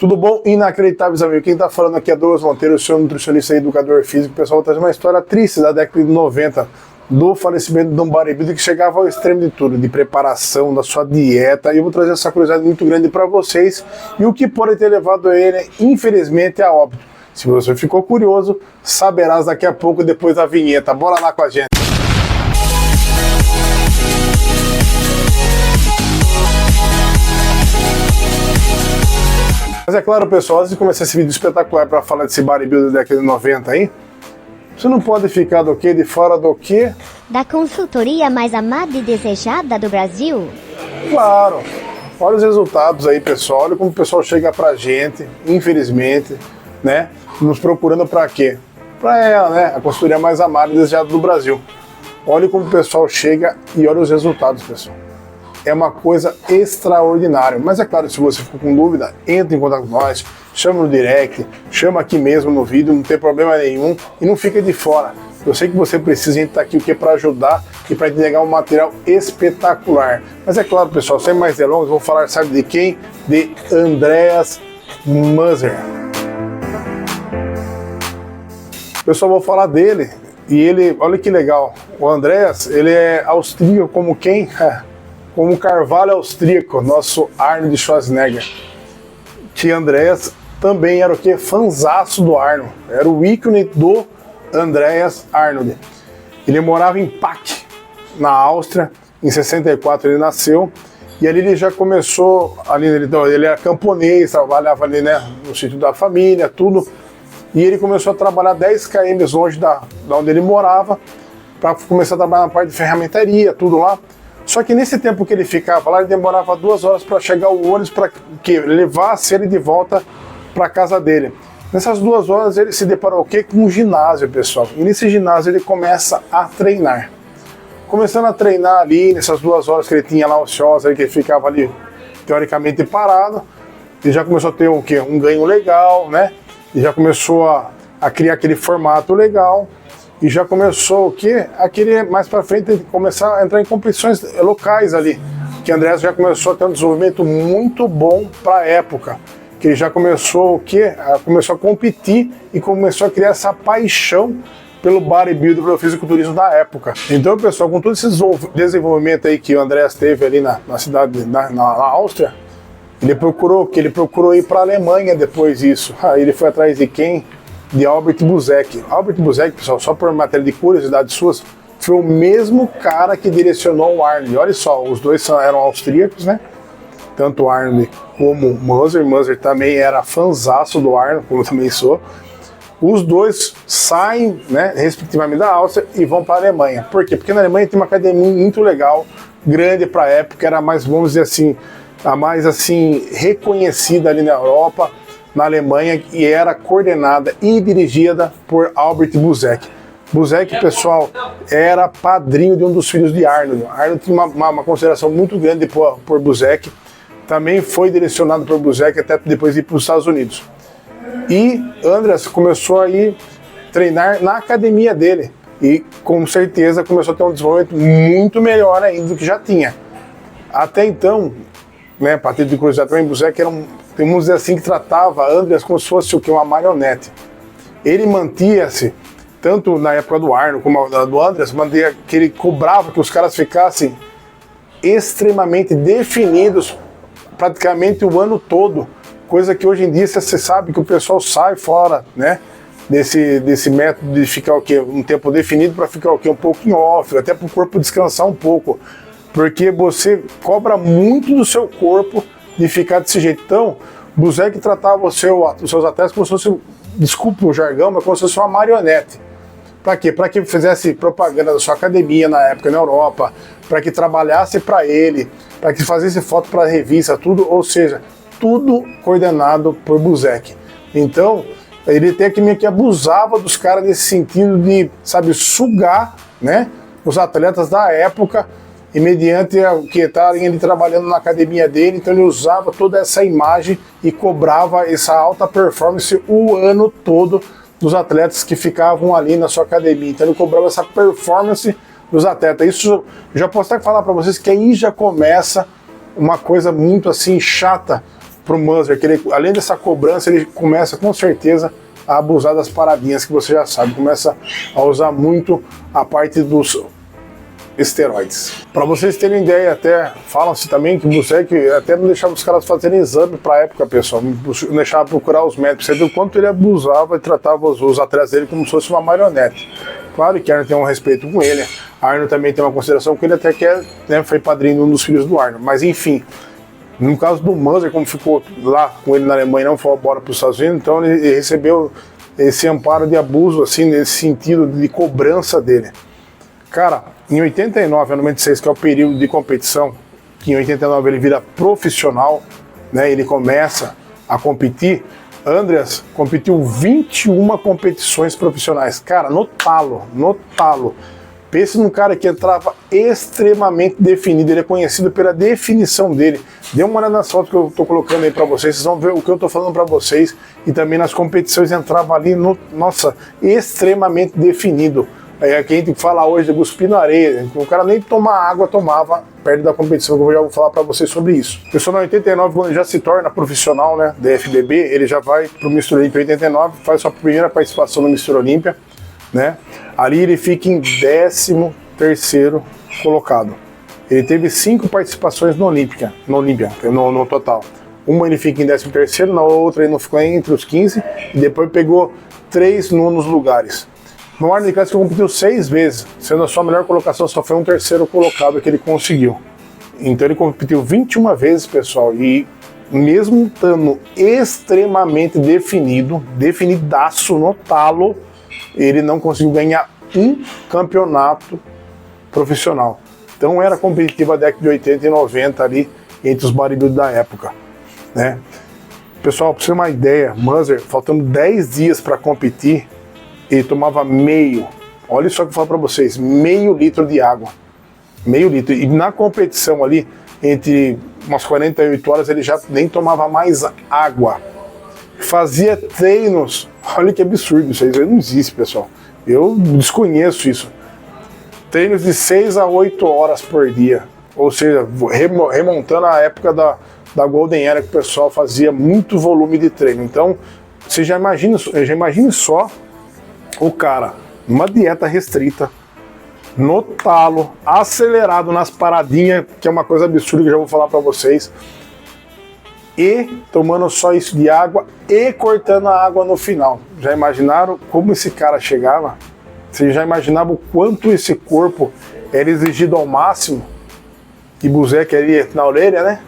Tudo bom? Inacreditáveis amigos. Quem tá falando aqui é Douglas Monteiro, eu sou nutricionista e educador físico. Pessoal, vou trazer uma história triste da década de 90, do falecimento de um bodybuilder que chegava ao extremo de tudo, de preparação, da sua dieta. E eu vou trazer essa curiosidade muito grande para vocês e o que pode ter levado ele, infelizmente, a óbito. Se você ficou curioso, saberás daqui a pouco, depois da vinheta. Bora lá com a gente! Mas é claro, pessoal, antes de começar esse vídeo espetacular para falar desse bodybuilder da década de 90 aí, você não pode ficar do quê? De fora do quê? Da consultoria mais amada e desejada do Brasil? Claro! Olha os resultados aí, pessoal. Olha como o pessoal chega pra gente, infelizmente, né? Nos procurando pra quê? Pra ela, né? A consultoria mais amada e desejada do Brasil. Olha como o pessoal chega e olha os resultados, pessoal. É uma coisa extraordinária. Mas é claro, se você ficou com dúvida, entre em contato com nós, chama no direct, chama aqui mesmo no vídeo, não tem problema nenhum e não fica de fora. Eu sei que você precisa, a gente tá aqui o que para ajudar e para entregar um material espetacular. Mas é claro, pessoal, sem mais delongas, vou falar, sabe de quem? De Andreas Moser. Pessoal, vou falar dele e ele, olha que legal. O Andreas, ele é austríaco como quem? Como Carvalho austríaco, nosso Arnold Schwarzenegger. Que Andreas também era o que? Fanzaço do Arnold. Era o ícone do Andreas Arnold. Ele morava em Pach, na Áustria. Em 64 ele nasceu. E ali ele já começou, ali ele era camponês, trabalhava ali, né, no sítio da família, tudo. E ele começou a trabalhar 10 km longe da onde ele morava, para começar a trabalhar na parte de ferramentaria, tudo lá. Só que nesse tempo que ele ficava lá, ele demorava 2 horas para chegar o ônibus para que levasse ele de volta para casa dele. Nessas 2 horas ele se deparou o quê? Com um ginásio, pessoal. E nesse ginásio ele começa a treinar. Começando a treinar ali, nessas 2 horas que ele tinha lá ociosa, que ele ficava ali teoricamente parado, ele já começou a ter o quê? Um ganho legal, né? E já começou a criar aquele formato legal. E já começou o quê? A querer mais para frente começar a entrar em competições locais ali. Que Andreas já começou a ter um desenvolvimento muito bom para a época. Que ele já começou o quê? Começou a competir e começou a criar essa paixão pelo bodybuilding, pelo fisiculturismo da época. Então, pessoal, com todo esse desenvolvimento aí que o Andreas teve ali na cidade, na Áustria, ele procurou ir para a Alemanha depois disso. Aí ele foi atrás de quem? De Albert Buzek. Albert Buzek, pessoal, só por matéria de curiosidade suas, foi o mesmo cara que direcionou o Arnold. Olha só, os dois eram austríacos, né? Tanto o Arnold como o Moser. Moser também era fanzaço do Arnold, como eu também sou. Os dois saem, né, respectivamente da Áustria e vão para a Alemanha. Por quê? Porque na Alemanha tem uma academia muito legal, grande para a época, era mais, vamos dizer assim, a mais assim reconhecida ali na Europa, na Alemanha, e era coordenada e dirigida por Albert Buzek. Buzek, pessoal, era padrinho de um dos filhos de Arnold. Arnold tinha uma consideração muito grande por Buzek. Também foi direcionado por Buzek até depois de ir para os Estados Unidos. E Andreas começou a ir treinar na academia dele. E com certeza começou a ter um desenvolvimento muito melhor ainda do que já tinha. Até então, né, para ter de curiosidade também, Buzek era vamos dizer assim, que tratava Andreas como se fosse o que? Uma marionete. Ele mantia-se, tanto na época do Arnold como do Andreas, mantia que ele cobrava que os caras ficassem extremamente definidos praticamente o ano todo, coisa que hoje em dia você sabe que o pessoal sai fora, né, desse método de ficar o quê? Um tempo definido para ficar o quê? Um pouco em off, até para o corpo descansar um pouco, porque você cobra muito do seu corpo de ficar desse jeito. Então, Buzek tratava os seus atletas como se fosse, desculpe o jargão, mas como se fosse uma marionete. Para quê? Para que fizesse propaganda da sua academia na época na Europa, para que trabalhasse para ele, para que fizesse foto para a revista, tudo, ou seja, tudo coordenado por Buzek. Então, ele até que meio que abusava dos caras nesse sentido de, sabe, sugar, né, os atletas da época, e mediante o que estarem ali trabalhando na academia dele, então ele usava toda essa imagem e cobrava essa alta performance o ano todo dos atletas que ficavam ali na sua academia. Então ele cobrava essa performance dos atletas. Isso já posso até falar para vocês que aí já começa uma coisa muito assim chata pro Munzer, que ele, além dessa cobrança, ele começa com certeza a abusar das paradinhas, que você já sabe, começa a usar muito a parte dos esteroides. Para vocês terem ideia, até falam-se também que o Buzek até não deixava os caras fazerem exame para a época, pessoal, não deixava procurar os médicos. Você viu o quanto ele abusava e tratava os atletas dele como se fosse uma marionete. Claro que Arno tem um respeito com ele, Arno também tem uma consideração com ele, até que né, foi padrinho de um dos filhos do Arno, mas enfim. No caso do Munzer, como ficou lá com ele na Alemanha e não foi embora para os Estados Unidos, então ele recebeu esse amparo de abuso, assim, nesse sentido de cobrança dele. Cara, em 89 a 96, que é o período de competição, que em 89 ele vira profissional, né, ele começa a competir, Andreas competiu 21 competições profissionais. Cara, no talo. Pense num cara que entrava extremamente definido, ele é conhecido pela definição dele. Dê uma olhada nas fotos que eu tô colocando aí pra vocês, vocês vão ver o que eu tô falando pra vocês. E também nas competições entrava ali, nossa, extremamente definido. É que a gente fala hoje de cuspir na areia, o cara nem tomar água tomava perto da competição, que eu já vou falar pra vocês sobre isso. O pessoal, em 89, quando ele já se torna profissional, né, da FBB, ele já vai pro Mr. Olympia. Em 89, faz sua primeira participação no Mr. Olympia, né? Ali ele fica em 13º colocado. Ele teve 5 participações no Olímpia, no total. Uma ele fica em 13º, na outra ele não ficou entre os 15, e depois pegou 3 nonos lugares. No Arnold Classic ele competiu 6 vezes, sendo a sua melhor colocação só foi um 3º colocado que ele conseguiu. Então ele competiu 21 vezes, pessoal, e mesmo estando extremamente definidaço no talo, ele não conseguiu ganhar um campeonato profissional. Então era competitiva a década de 80 e 90 ali, entre os bodybuilders da época, né? Pessoal, para você ter uma ideia, Munzer, faltando 10 dias para competir, ele tomava olha só que eu falo para vocês, meio litro de água. Meio litro. E na competição ali, entre umas 48 horas, ele já nem tomava mais água. Fazia treinos, olha que absurdo, isso aí não existe, pessoal. Eu desconheço isso. Treinos de 6 a 8 horas por dia. Ou seja, remontando a época da Golden Era, que o pessoal fazia muito volume de treino. Então, você já imagine só o cara, numa dieta restrita, no talo, acelerado nas paradinhas, que é uma coisa absurda que eu já vou falar para vocês, e tomando só isso de água e cortando a água no final. Já imaginaram como esse cara chegava? Você já imaginava o quanto esse corpo era exigido ao máximo? E Buzek ali na orelha, né?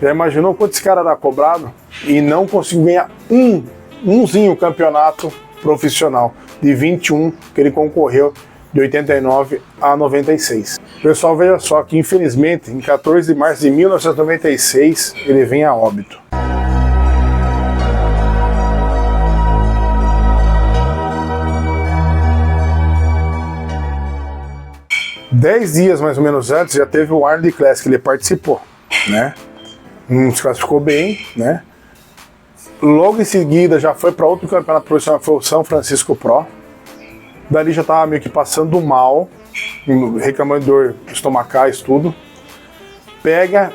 Já imaginou quanto esse cara era cobrado? E não conseguiu ganhar umzinho campeonato profissional de 21 que ele concorreu de 89 a 96. Pessoal, veja só que infelizmente em 14 de março de 1996 ele vem a óbito. Dez dias mais ou menos antes já teve o Arnold Classic que ele participou, né? Não se classificou bem, né? Logo em seguida já foi para outro campeonato profissional, foi o São Francisco Pro. Dali já estava meio que passando mal, reclamando de dor estomacais, tudo. Pega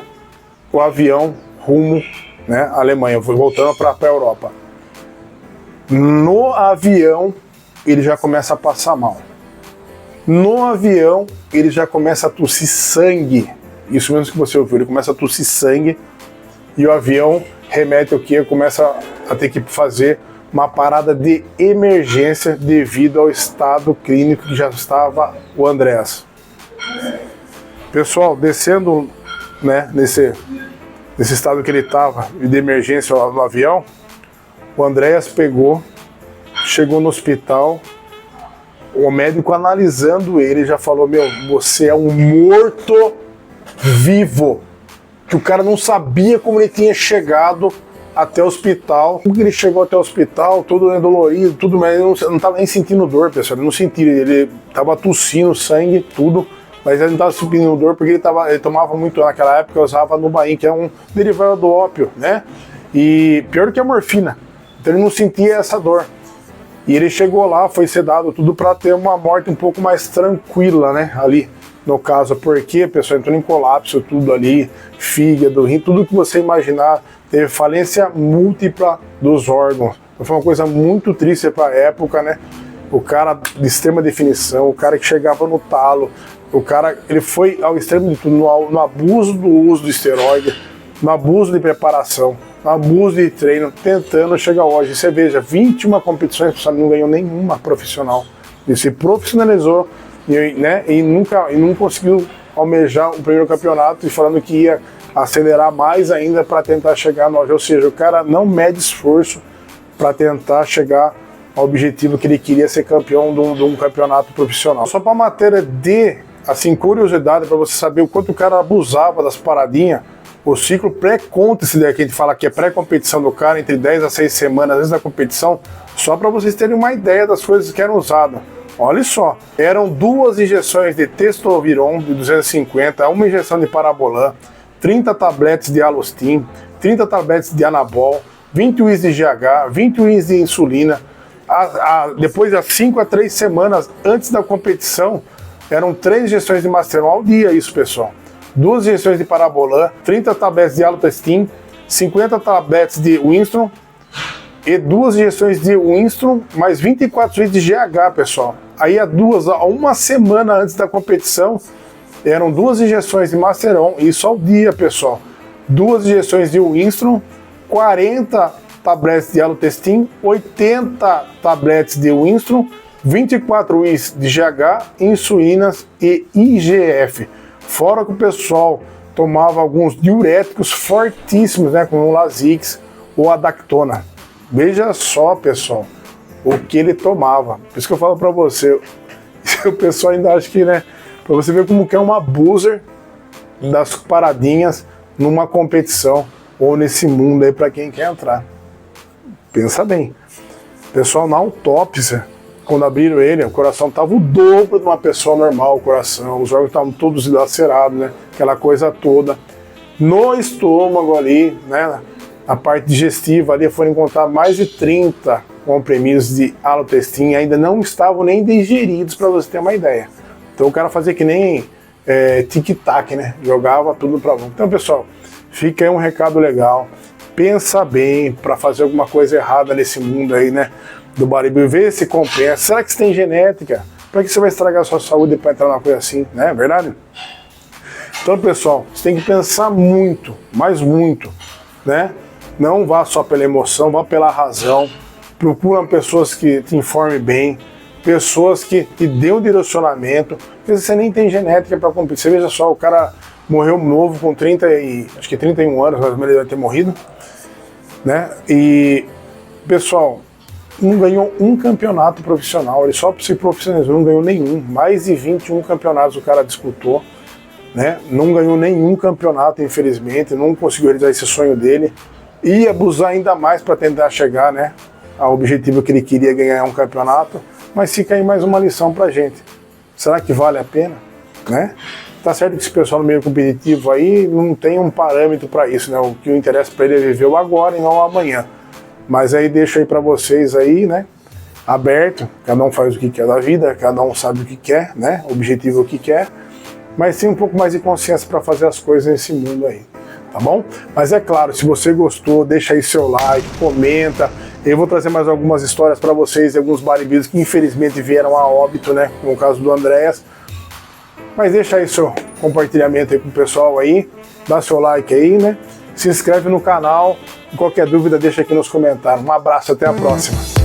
o avião rumo, né, à Alemanha, voltando para a Europa. No avião ele já começa a passar mal. No avião ele já começa a tossir sangue. Isso mesmo que você ouviu, ele começa a tossir sangue e o avião remete ao que? Começa a ter que fazer uma parada de emergência devido ao estado clínico que já estava o Andreas. Pessoal, descendo, né, nesse estado que ele estava de emergência no avião, o Andreas chegou no hospital, o médico analisando ele já falou: meu, você é um morto-vivo. Que o cara não sabia como ele tinha chegado até o hospital. Como que ele chegou até o hospital, todo dolorido, tudo, mas ele não estava nem sentindo dor, pessoal. Ele não sentia, ele estava tossindo sangue, tudo, mas ele não estava sentindo dor porque ele tomava muito, naquela época usava Nubain, que é um derivado do ópio, né? E pior que a morfina. Então ele não sentia essa dor. E ele chegou lá, foi sedado tudo para ter uma morte um pouco mais tranquila, né? Ali. no caso, porque a pessoa entrou em colapso, tudo ali, fígado, rim, tudo que você imaginar, teve falência múltipla dos órgãos. Foi uma coisa muito triste para a época, né? O cara de extrema definição, o cara que chegava no talo, o cara, ele foi ao extremo de tudo, no abuso do uso do esteroide, no abuso de preparação, no abuso de treino, tentando chegar hoje. Você veja, 21 competições, não ganhou nenhuma profissional. Ele se profissionalizou, né, e não conseguiu almejar o primeiro campeonato, e falando que ia acelerar mais ainda para tentar chegar no auge. Ou seja, o cara não mede esforço para tentar chegar ao objetivo que ele queria, ser campeão de um campeonato profissional. Só para matéria de assim, curiosidade, para você saber o quanto o cara abusava das paradinhas, o ciclo pré-contest, que a gente fala que é pré-competição do cara, entre 10 a 6 semanas antes da competição, só para vocês terem uma ideia das coisas que eram usadas. Olha só, eram 2 injeções de Testoviron de 250, uma injeção de Parabolan, 30 tabletes de Alostim, 30 tabletes de Anabol, 20 UIs de GH, 20 UIs de insulina. Depois das 5 a 3 semanas antes da competição, eram 3 injeções de Masteron ao dia, isso, pessoal. 2 injeções de Parabolan, 30 tabletes de Alotestin, 50 tabletes de Winstron e 2 injeções de Winstron, mais 24 UIs de GH, pessoal. Aí uma semana antes da competição, eram 2 injeções de Masteron, isso ao dia, pessoal. 2 injeções de Winstron, 40 tabletes de Alotestin, 80 tabletes de Winstron, 24 UIs de GH, insulinas e IGF. Fora que o pessoal tomava alguns diuréticos fortíssimos, né, como o Lasix ou a Dactona. Veja só, pessoal, o que ele tomava. Por isso que eu falo para você, o pessoal ainda acha que, né, para você ver como que é um abuser das paradinhas numa competição ou nesse mundo aí para quem quer entrar. Pensa bem. Pessoal, na autópsia, quando abriram ele, o coração estava o dobro de uma pessoa normal, o coração, os órgãos estavam todos dilacerados, né? Aquela coisa toda. No estômago ali, né? A parte digestiva ali, foram encontrar mais de 30 comprimidos de Alotestin, ainda não estavam nem digeridos, para você ter uma ideia. Então o cara fazia que nem tic-tac, né? Jogava tudo para longe. Então, pessoal, fica aí um recado legal. Pensa bem para fazer alguma coisa errada nesse mundo aí, né? Do bodybuilding, ver se compensa. Será que você tem genética? Para que você vai estragar a sua saúde para entrar numa coisa assim, né? É verdade? Então, pessoal, você tem que pensar muito, mas muito, né? Não vá só pela emoção, vá pela razão. Procura pessoas que te informem bem, pessoas que te dêem um direcionamento, porque você nem tem genética para competir. Você veja só, o cara morreu novo com 31 anos, mas ele deve ter morrido, né? E, pessoal, não ganhou um campeonato profissional, ele só se profissionalizou, não ganhou nenhum. Mais de 21 campeonatos o cara disputou, né? Não ganhou nenhum campeonato, infelizmente, não conseguiu realizar esse sonho dele. E abusar ainda mais para tentar chegar, né, ao objetivo que ele queria, ganhar um campeonato. Mas fica aí mais uma lição pra gente. Será que vale a pena, né? Tá certo que esse pessoal no meio competitivo aí não tem um parâmetro para isso, né? O que interessa para ele é viver o agora e não o amanhã. Mas aí deixo aí para vocês aí, né, aberto, cada um faz o que quer da vida, cada um sabe o que quer, né, o objetivo é o que quer, mas tem um pouco mais de consciência para fazer as coisas nesse mundo aí, tá bom? Mas é claro, se você gostou, deixa aí seu like, comenta. Eu vou trazer mais algumas histórias para vocês de alguns bodybuilders que infelizmente vieram a óbito, né, como o caso do Andreas. Mas deixa aí seu compartilhamento aí com o pessoal aí, dá seu like aí, né, se inscreve no canal. Qualquer dúvida deixa aqui nos comentários. Um abraço, até a próxima.